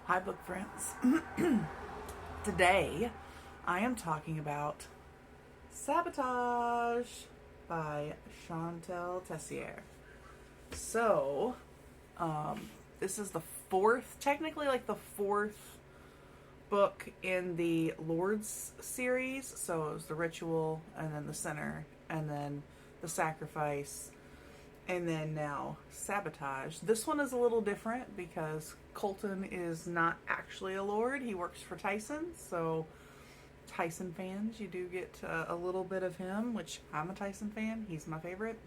Hi, book friends. Today, I am talking about Sabotage by Shantel Tessier. So, this is the technically like the fourth book in the Lord's series. So it was the Ritual, and then the Sinner, and then the Sacrifice, and then now Sabotage. This one is a little different because Colton is not actually a lord. He works for Tyson. So Tyson fans, you do get a little bit of him, which I'm a Tyson fan. He's my favorite.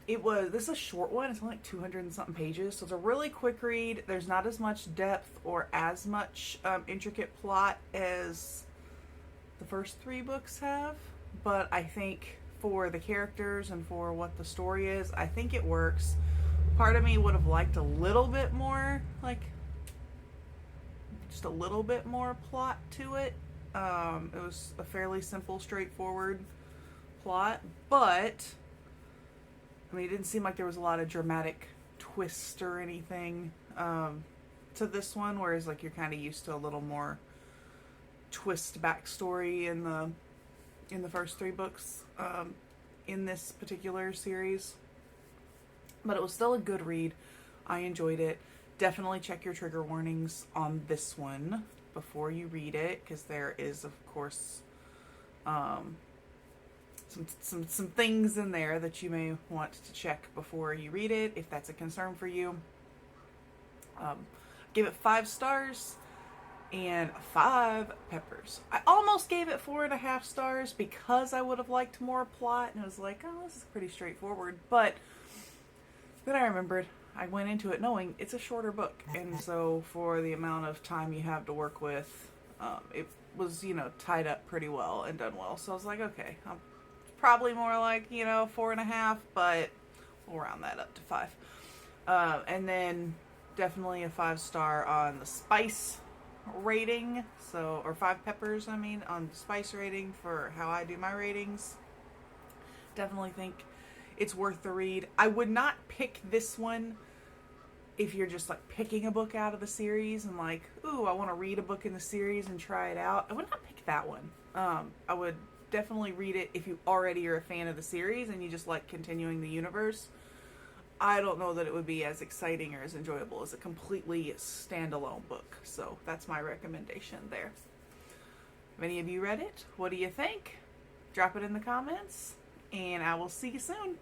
This is a short one. It's only like 200 and something pages. So it's a really quick read. There's not as much depth or as much intricate plot as the first three books have. But I think for the characters and for what the story is, I think it works. Part of me would have liked a little bit more, like, just a little bit more plot to it. It was a fairly simple, straightforward plot, but, I mean, it didn't seem like there was a lot of dramatic twist or anything to this one, whereas, like, you're kind of used to a little more twist backstory in the first three books in this particular series. But it was still a good read. I enjoyed it. Definitely check your trigger warnings on this one before you read it, because there is, of course, some things in there that you may want to check before you read it, if that's a concern for you. Give it 5 stars and 5 peppers. I almost gave it 4.5 stars because I would have liked more plot, and I was like, oh, this is pretty straightforward. But then I remembered I went into it knowing it's a shorter book, and so for the amount of time you have to work with, it was, tied up pretty well and done well. So I was like, okay, I'm probably more like, 4.5, but we'll round that up to 5. And then definitely a 5-star on the spice rating, or 5 peppers, on the spice rating for how I do my ratings. Definitely think it's worth the read. I would not pick this one if you're just like picking a book out of the series and like, ooh, I want to read a book in the series and try it out. I would not pick that one. I would definitely read it if you already are a fan of the series and you just like continuing the universe. I don't know that it would be as exciting or as enjoyable as a completely standalone book. So that's my recommendation there. Have any of you read it? What do you think? Drop it in the comments, and I will see you soon.